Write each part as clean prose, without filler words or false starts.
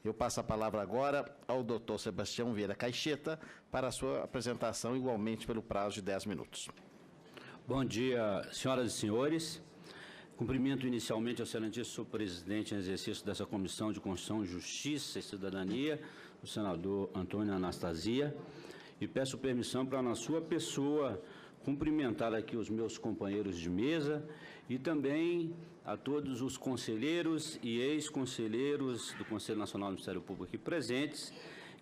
Eu passo a palavra agora ao doutor Sebastião Vieira Caixeta para a sua apresentação, igualmente pelo prazo de 10 minutos. Bom dia, senhoras e senhores. Cumprimento inicialmente ao excelentíssimo presidente em exercício dessa Comissão de Constituição, Justiça e Cidadania, o senador Antônio Anastasia, e peço permissão para, na sua pessoa, cumprimentar aqui os meus companheiros de mesa e também a todos os conselheiros e ex-conselheiros do Conselho Nacional do Ministério Público aqui presentes,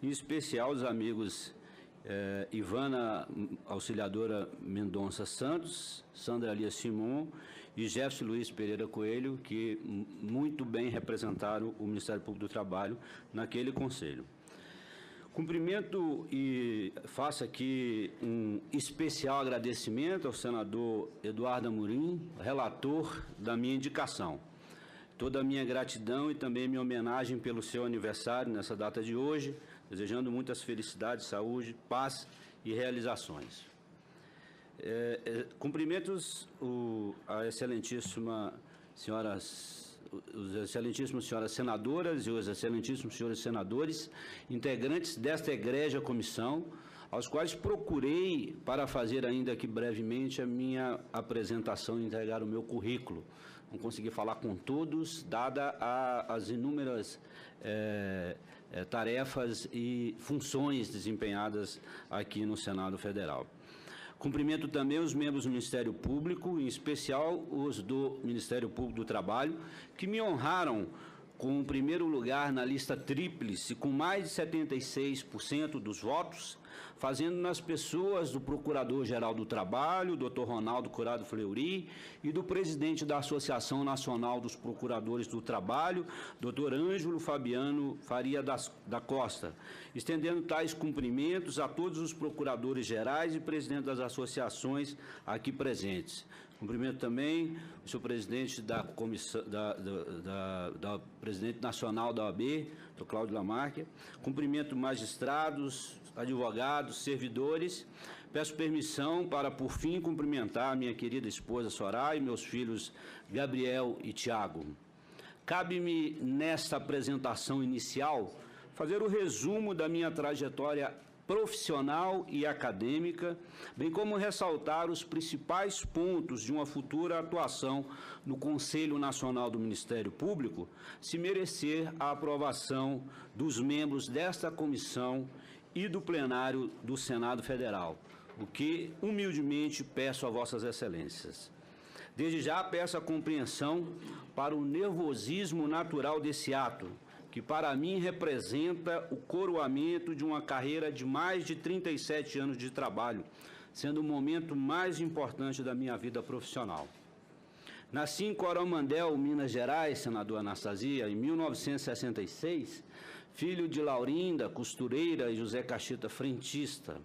em especial os amigos Ivana Auxiliadora Mendonça Santos, Sandra Lia Simon e Jefferson Luiz Pereira Coelho, que muito bem representaram o Ministério Público do Trabalho naquele conselho. Cumprimento e faço aqui um especial agradecimento ao senador Eduardo Amorim, relator da minha indicação. Toda a minha gratidão e também minha homenagem pelo seu aniversário nessa data de hoje, desejando muitas felicidades, saúde, paz e realizações. Cumprimentos a excelentíssima senhoras, os excelentíssimos senhoras senadoras e os excelentíssimos senhores senadores, integrantes desta egrégia comissão, aos quais procurei para fazer ainda aqui brevemente a minha apresentação e entregar o meu currículo. Não consegui falar com todos, dada as inúmeras tarefas e funções desempenhadas aqui no Senado Federal. Cumprimento também os membros do Ministério Público, em especial os do Ministério Público do Trabalho, que me honraram com o primeiro lugar na lista tríplice, com mais de 76% dos votos, fazendo nas pessoas do Procurador-Geral do Trabalho, Dr. Ronaldo Curado Fleury, e do presidente da Associação Nacional dos Procuradores do Trabalho, Dr. Ângelo Fabiano Faria da Costa, estendendo tais cumprimentos a todos os procuradores gerais e presidentes das associações aqui presentes. Cumprimento também o senhor presidente da comissão, presidente nacional da OAB, Dr. Cláudio Lamarck. Cumprimento magistrados, advogados, servidores. Peço permissão para, por fim, cumprimentar a minha querida esposa Soraya e meus filhos Gabriel e Tiago. Cabe-me, nesta apresentação inicial, fazer o resumo da minha trajetória profissional e acadêmica, bem como ressaltar os principais pontos de uma futura atuação no Conselho Nacional do Ministério Público, se merecer a aprovação dos membros desta comissão e do plenário do Senado Federal, o que humildemente peço a vossas excelências. Desde já peço a compreensão para o nervosismo natural desse ato, que para mim representa o coroamento de uma carreira de mais de 37 anos de trabalho, sendo o momento mais importante da minha vida profissional. Nasci em Coromandel, Minas Gerais, senador Anastasia, em 1966, filho de Laurinda, costureira, e José Cacheta, frentista.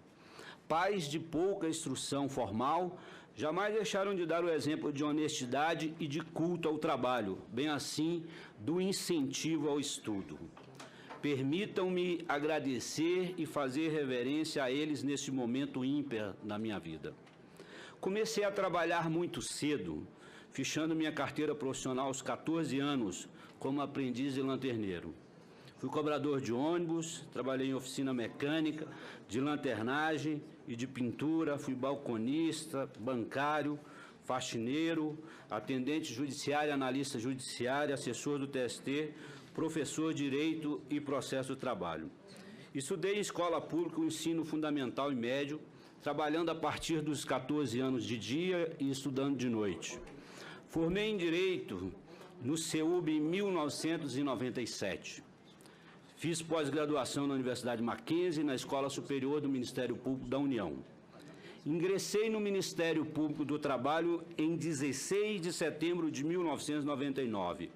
Pais de pouca instrução formal, jamais deixaram de dar o exemplo de honestidade e de culto ao trabalho, bem assim do incentivo ao estudo. Permitam-me agradecer e fazer reverência a eles nesse momento ímpar na minha vida. Comecei a trabalhar muito cedo, fichando minha carteira profissional aos 14 anos, como aprendiz e lanterneiro. Fui cobrador de ônibus, trabalhei em oficina mecânica, de lanternagem e de pintura, fui balconista, bancário, faxineiro, atendente judiciário, analista judiciário, assessor do TST, professor de Direito e Processo do Trabalho. Estudei em escola pública o ensino fundamental e médio, trabalhando a partir dos 14 anos de dia e estudando de noite. Formei em Direito no CEUB em 1997. Fiz pós-graduação na Universidade Mackenzie, na Escola Superior do Ministério Público da União. Ingressei no Ministério Público do Trabalho em 16 de setembro de 1999.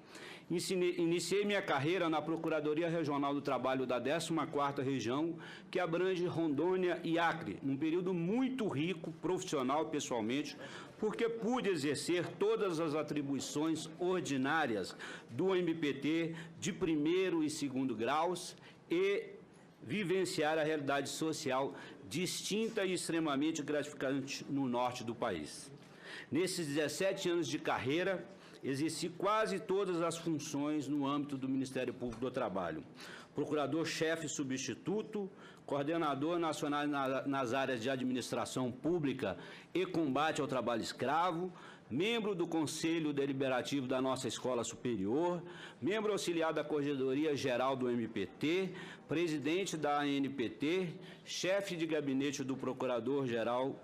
Iniciei minha carreira na Procuradoria Regional do Trabalho da 14ª Região, que abrange Rondônia e Acre, num período muito rico, profissional, pessoalmente, porque pude exercer todas as atribuições ordinárias do MPT de primeiro e segundo graus e vivenciar a realidade social distinta e extremamente gratificante no norte do país. Nesses 17 anos de carreira, exerci quase todas as funções no âmbito do Ministério Público do Trabalho. Procurador-chefe substituto, coordenador nacional nas áreas de administração pública e combate ao trabalho escravo, membro do Conselho Deliberativo da nossa Escola Superior, membro auxiliar da Corregedoria Geral do MPT, presidente da ANPT, chefe de gabinete do Procurador-Geral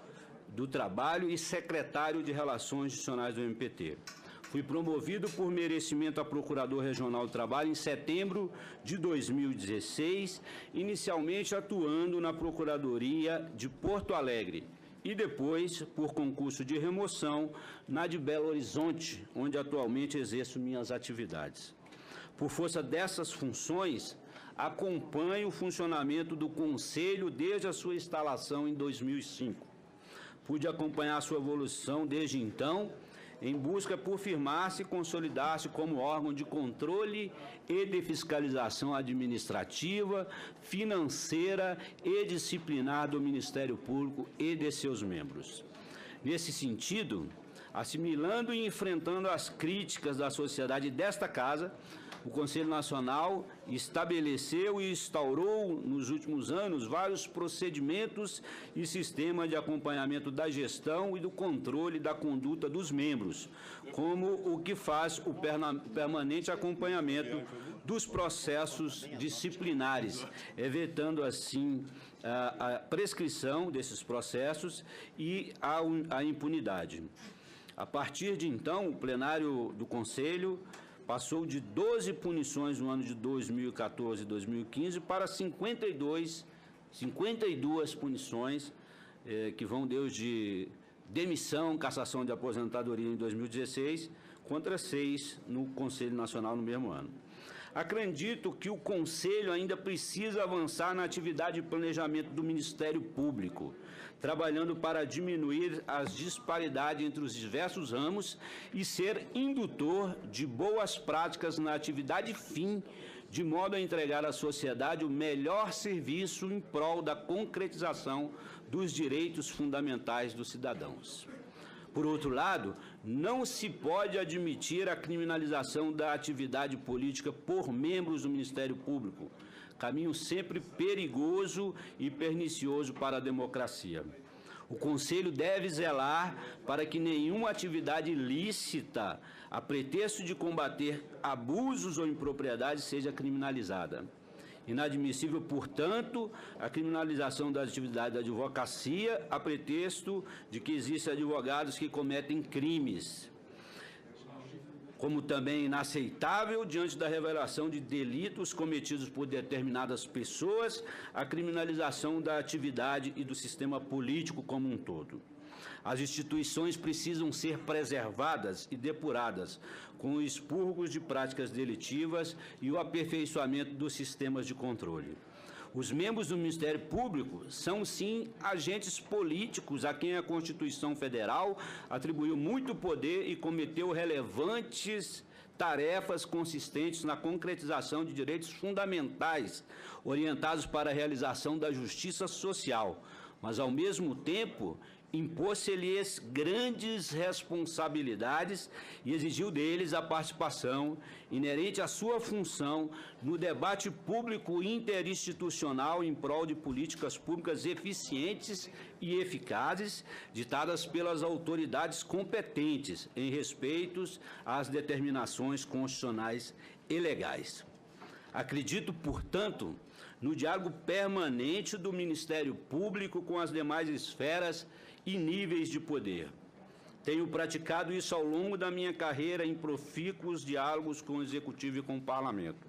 do Trabalho e secretário de Relações Institucionais do MPT. Fui promovido por merecimento a Procurador Regional do Trabalho em setembro de 2016, inicialmente atuando na Procuradoria de Porto Alegre e depois, por concurso de remoção, na de Belo Horizonte, onde atualmente exerço minhas atividades. Por força dessas funções, acompanho o funcionamento do Conselho desde a sua instalação em 2005. Pude acompanhar sua evolução desde então, em busca por firmar-se e consolidar-se como órgão de controle e de fiscalização administrativa, financeira e disciplinar do Ministério Público e de seus membros. Nesse sentido, assimilando e enfrentando as críticas da sociedade desta Casa, o Conselho Nacional estabeleceu e instaurou nos últimos anos vários procedimentos e sistemas de acompanhamento da gestão e do controle da conduta dos membros, como o que faz o permanente acompanhamento dos processos disciplinares, evitando assim a prescrição desses processos e a impunidade. A partir de então, o plenário do Conselho passou de 12 punições no ano de 2014 e 2015 para 52 punições, que vão desde demissão, cassação de aposentadoria em 2016, contra 6 no Conselho Nacional no mesmo ano. Acredito que o Conselho ainda precisa avançar na atividade de planejamento do Ministério Público, trabalhando para diminuir as disparidades entre os diversos ramos e ser indutor de boas práticas na atividade fim, de modo a entregar à sociedade o melhor serviço em prol da concretização dos direitos fundamentais dos cidadãos. Por outro lado, não se pode admitir a criminalização da atividade política por membros do Ministério Público, caminho sempre perigoso e pernicioso para a democracia. O Conselho deve zelar para que nenhuma atividade ilícita, a pretexto de combater abusos ou impropriedades, seja criminalizada. Inadmissível, portanto, a criminalização das atividades da advocacia a pretexto de que existem advogados que cometem crimes. Como também inaceitável, diante da revelação de delitos cometidos por determinadas pessoas, a criminalização da atividade e do sistema político como um todo. As instituições precisam ser preservadas e depuradas, com os expurgos de práticas delitivas e o aperfeiçoamento dos sistemas de controle. Os membros do Ministério Público são, sim, agentes políticos a quem a Constituição Federal atribuiu muito poder e cometeu relevantes tarefas consistentes na concretização de direitos fundamentais, orientados para a realização da justiça social, mas, ao mesmo tempo, impôs-lhes grandes responsabilidades e exigiu deles a participação inerente à sua função no debate público interinstitucional em prol de políticas públicas eficientes e eficazes, ditadas pelas autoridades competentes em respeito às determinações constitucionais e legais. Acredito, portanto, no diálogo permanente do Ministério Público com as demais esferas e níveis de poder. Tenho praticado isso ao longo da minha carreira em profícuos diálogos com o Executivo e com o Parlamento.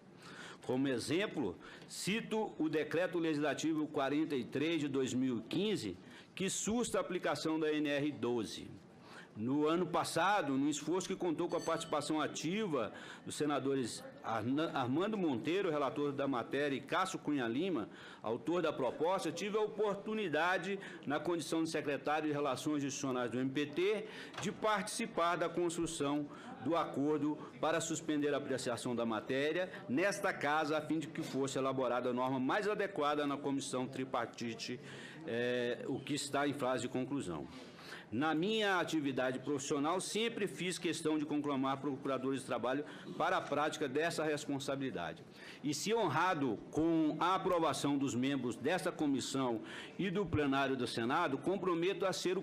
Como exemplo, cito o Decreto Legislativo 43 de 2015, que susta a aplicação da NR 12. No ano passado, num esforço que contou com a participação ativa dos senadores Armando Monteiro, relator da matéria, e Cássio Cunha Lima, autor da proposta, tive a oportunidade, na condição de secretário de Relações Institucionais do MPT, de participar da construção do acordo para suspender a apreciação da matéria nesta casa, a fim de que fosse elaborada a norma mais adequada na comissão tripartite, o que está em fase de conclusão. Na minha atividade profissional, sempre fiz questão de conclamar procuradores de trabalho para a prática dessa responsabilidade. E se honrado com a aprovação dos membros desta comissão e do plenário do Senado, comprometo a ser o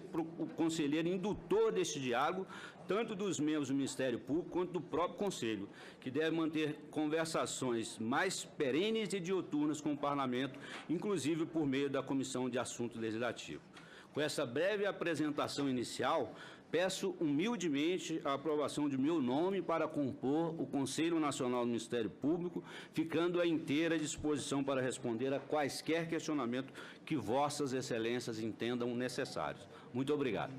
conselheiro indutor deste diálogo, tanto dos membros do Ministério Público quanto do próprio Conselho, que deve manter conversações mais perenes e dioturnas com o Parlamento, inclusive por meio da Comissão de Assuntos Legislativos. Com essa breve apresentação inicial, peço humildemente a aprovação de meu nome para compor o Conselho Nacional do Ministério Público, ficando à inteira disposição para responder a quaisquer questionamentos que vossas excelências entendam necessários. Muito obrigado.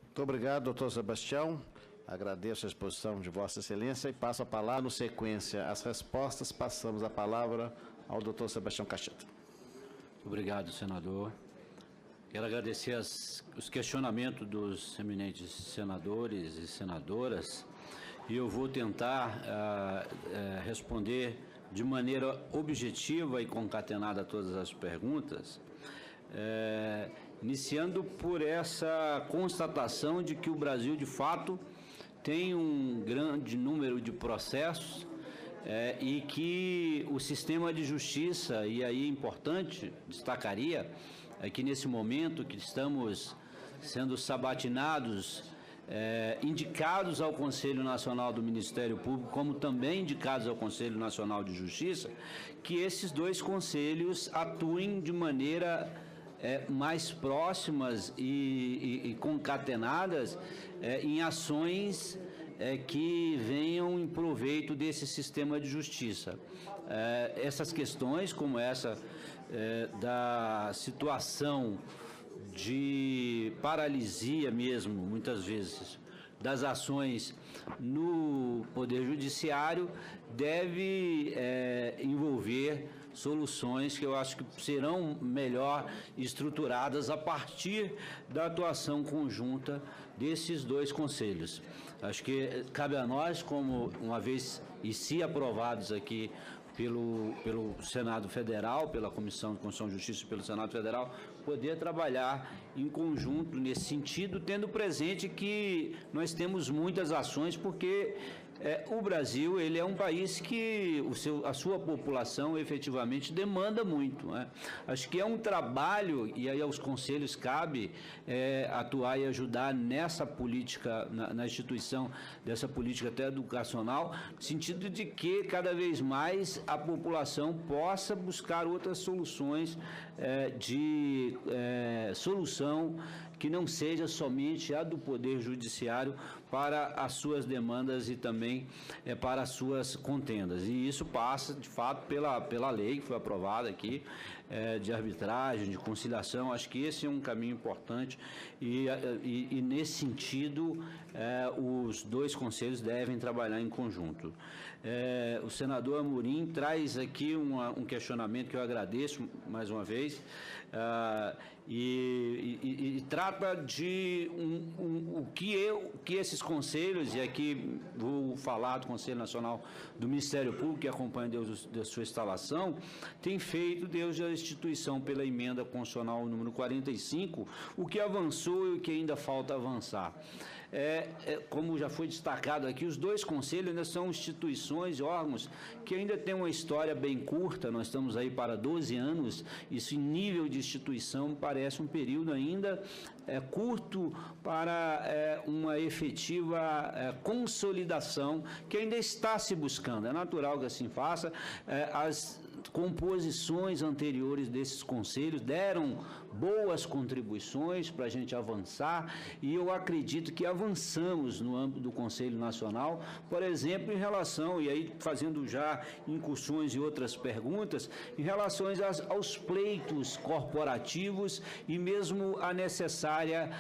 Muito obrigado, doutor Sebastião. Agradeço a exposição de Vossa Excelência e passo a palavra, no sequência, as respostas. Passamos a palavra ao doutor Sebastião Caixeta. Obrigado, senador. Quero agradecer os questionamentos dos eminentes senadores e senadoras e eu vou tentar responder de maneira objetiva e concatenada a todas as perguntas, iniciando por essa constatação de que o Brasil, de fato, tem um grande número de processos e que o sistema de justiça, e aí é importante, destacaria, é que nesse momento que estamos sendo sabatinados, indicados ao Conselho Nacional do Ministério Público, como também indicados ao Conselho Nacional de Justiça, que esses dois conselhos atuem de maneira mais próximas e concatenadas em ações que venham em proveito desse sistema de justiça. Essas questões, como essa da situação de paralisia mesmo, muitas vezes, das ações no Poder Judiciário, deve envolver soluções que eu acho que serão melhor estruturadas a partir da atuação conjunta desses dois conselhos. Acho que cabe a nós, como uma vez e se aprovados aqui pelo Senado Federal, pela Comissão de Constituição e Justiça e pelo Senado Federal, poder trabalhar em conjunto nesse sentido, tendo presente que nós temos muitas ações, porque o Brasil, ele é um país que a sua população efetivamente demanda muito, né? Acho que é um trabalho, e aí aos conselhos cabe atuar e ajudar nessa política, na instituição dessa política até educacional, no sentido de que cada vez mais a população possa buscar outras soluções de solução que não seja somente a do Poder Judiciário para as suas demandas e também para as suas contendas. E isso passa, de fato, pela lei que foi aprovada aqui, de arbitragem, de conciliação. Acho que esse é um caminho importante e nesse sentido, os dois conselhos devem trabalhar em conjunto. O senador Amorim traz aqui um questionamento que eu agradeço mais uma vez, e trata de o que esses conselhos, e aqui vou falar do Conselho Nacional do Ministério Público, que acompanha desde a sua instalação, tem feito desde a instituição pela emenda constitucional número 45, o que avançou e o que ainda falta avançar. Como já foi destacado aqui, os dois conselhos ainda são instituições e órgãos que ainda têm uma história bem curta. Nós estamos aí para 12 anos, isso em nível de instituição parece um período ainda curto para uma efetiva consolidação que ainda está se buscando. É natural que assim faça. As composições anteriores desses conselhos deram boas contribuições para a gente avançar, e eu acredito que avançamos no âmbito do Conselho Nacional, por exemplo, em relação, e aí fazendo já incursões e outras perguntas, em relação aos pleitos corporativos e mesmo a necessária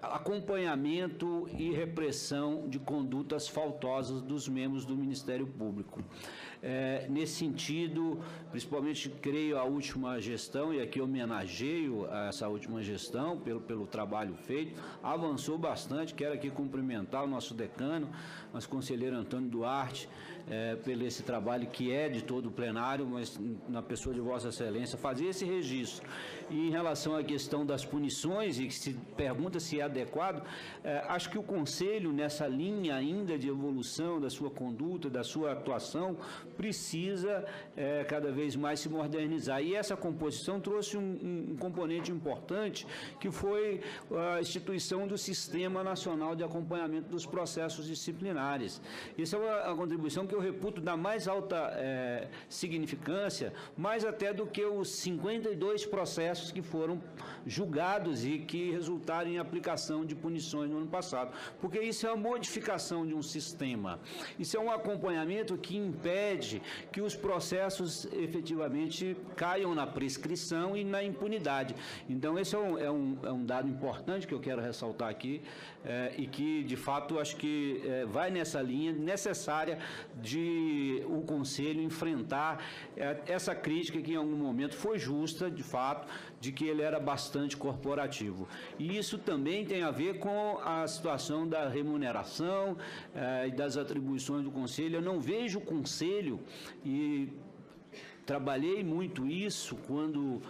acompanhamento e repressão de condutas faltosas dos membros do Ministério Público. Nesse sentido, principalmente, creio, a última gestão, e aqui homenageio essa última gestão pelo trabalho feito, avançou bastante. Quero aqui cumprimentar o nosso decano, nosso conselheiro Antônio Duarte, pelo esse trabalho que é de todo o plenário, mas na pessoa de Vossa Excelência, fazer esse registro. E em relação à questão das punições, e que se pergunta se é adequado, acho que o Conselho, nessa linha ainda de evolução da sua conduta, da sua atuação, precisa cada vez mais se modernizar. E essa composição trouxe um componente importante, que foi a instituição do Sistema Nacional de Acompanhamento dos Processos Disciplinares. Isso é uma contribuição que eu reputo da mais alta significância, mais até do que os 52 processos que foram julgados e que resultaram em aplicação de punições no ano passado. Porque isso é uma modificação de um sistema. Isso é um acompanhamento que impede que os processos efetivamente caiam na prescrição e na impunidade. Então, esse é um dado importante que eu quero ressaltar aqui, e que, de fato, acho que vai nessa linha necessária de o Conselho enfrentar essa crítica que, em algum momento, foi justa, de fato, de que ele era bastante corporativo. E isso também tem a ver com a situação da remuneração e das atribuições do Conselho. Eu não vejo o Conselho, e trabalhei muito isso quando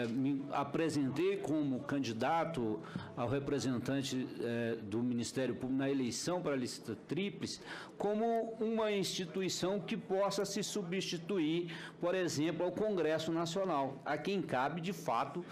me apresentei como candidato ao representante do Ministério Público na eleição para a lista tríplice, como uma instituição que possa se substituir, por exemplo, ao Congresso Nacional, a quem cabe, de fato,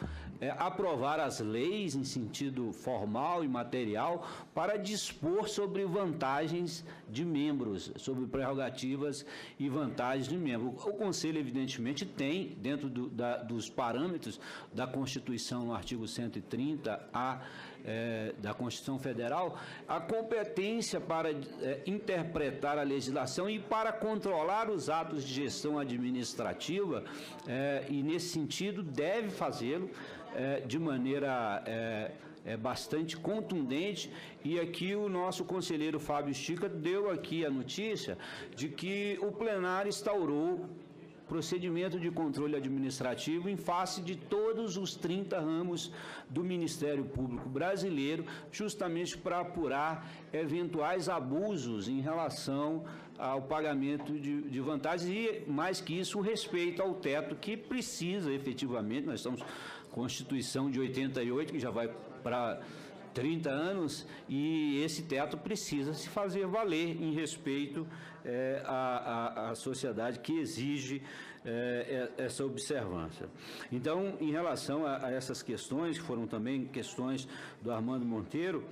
aprovar as leis em sentido formal e material para dispor sobre vantagens de membros, sobre prerrogativas e vantagens de membros. O Conselho, evidentemente, tem, dentro dos parâmetros da Constituição, no artigo 130-A da Constituição Federal, a competência para interpretar a legislação e para controlar os atos de gestão administrativa, e, nesse sentido, deve fazê-lo de maneira bastante contundente. E aqui o nosso conselheiro Fábio Stica deu aqui a notícia de que o plenário instaurou procedimento de controle administrativo em face de todos os 30 ramos do Ministério Público brasileiro, justamente para apurar eventuais abusos em relação ao pagamento de vantagens e, mais que isso, o respeito ao teto que precisa efetivamente. Nós estamos com a Constituição de 88, que já vai para 30 anos, e esse teto precisa se fazer valer em respeito à sociedade que exige essa observância. Então, em relação a essas questões, que foram também questões do Armando Monteiro,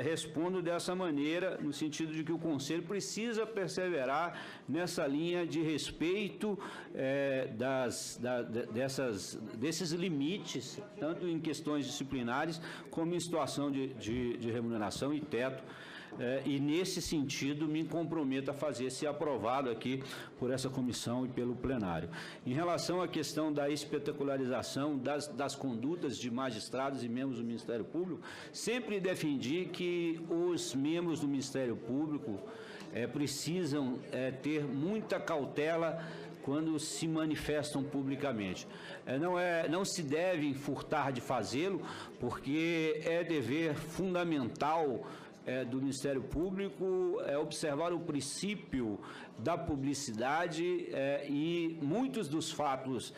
respondo dessa maneira, no sentido de que o Conselho precisa perseverar nessa linha de respeito desses limites, tanto em questões disciplinares como em situação de remuneração e teto. E, nesse sentido, me comprometo a fazer ser aprovado aqui por essa comissão e pelo plenário. Em relação à questão da espetacularização das condutas de magistrados e membros do Ministério Público, sempre defendi que os membros do Ministério Público precisam ter muita cautela quando se manifestam publicamente. Não se devem furtar de fazê-lo, porque é dever fundamental do Ministério Público observar o princípio da publicidade, e muitos dos fatos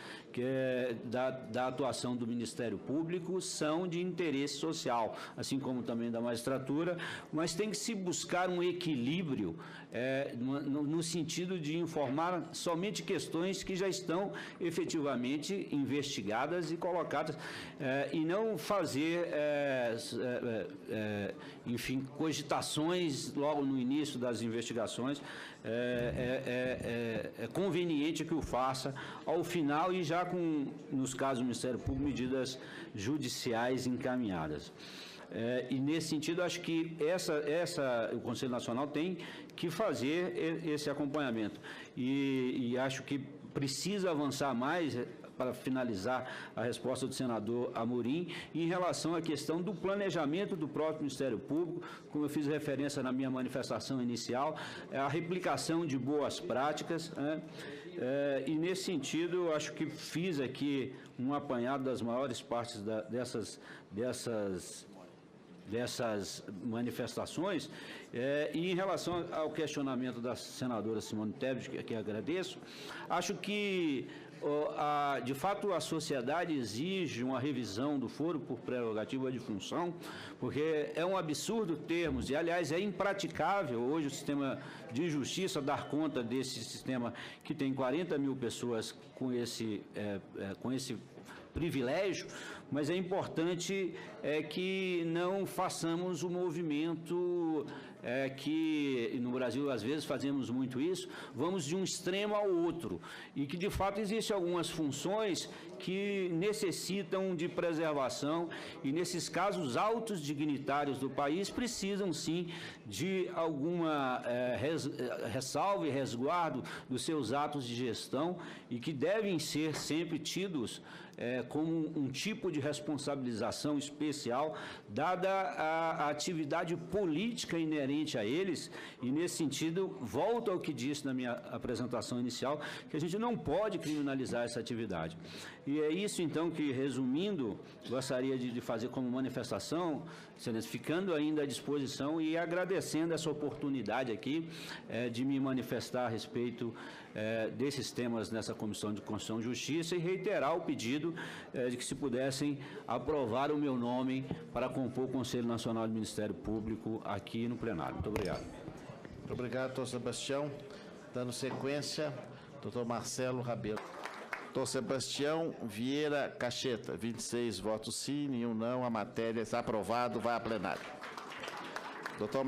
da atuação do Ministério Público são de interesse social, assim como também da magistratura, mas tem que se buscar um equilíbrio no sentido de informar somente questões que já estão efetivamente investigadas e colocadas, e não fazer, enfim, cogitações logo no início das investigações. É conveniente que o faça ao final, e já nos casos do Ministério Público, medidas judiciais encaminhadas. E, nesse sentido, acho que o Conselho Nacional tem que fazer esse acompanhamento. E acho que precisa avançar mais para finalizar a resposta do senador Amorim, em relação à questão do planejamento do próprio Ministério Público, como eu fiz referência na minha manifestação inicial, a replicação de boas práticas, né? E nesse sentido, eu acho que fiz aqui um apanhado das maiores partes dessas manifestações, e em relação ao questionamento da senadora Simone Tebet, que agradeço, acho que, de fato, a sociedade exige uma revisão do foro por prerrogativa de função, porque é um absurdo termos, e aliás é impraticável hoje o sistema de justiça dar conta desse sistema que tem 40 mil pessoas com esse privilégio, mas é importante que não façamos o movimento que no Brasil às vezes fazemos muito isso, vamos de um extremo ao outro, e que de fato existem algumas funções que necessitam de preservação, e nesses casos altos dignitários do país precisam sim de alguma ressalva e resguardo dos seus atos de gestão, e que devem ser sempre tidos como um tipo de responsabilização especial, dada a atividade política inerente a eles, e nesse sentido, volto ao que disse na minha apresentação inicial, que a gente não pode criminalizar essa atividade. E é isso, então, que, resumindo, gostaria de fazer como manifestação, Excelência, ficando ainda à disposição e agradecendo essa oportunidade aqui de me manifestar a respeito desses temas nessa Comissão de Constituição e Justiça, e reiterar o pedido de que se pudessem aprovar o meu nome para compor o Conselho Nacional do Ministério Público aqui no plenário. Muito obrigado. Muito obrigado, doutor Sebastião. Dando sequência, doutor Marcelo Rabelo. Doutor Sebastião Vieira Cacheta, 26 votos sim, nenhum não, a matéria está aprovada, vai a plenário. Doutor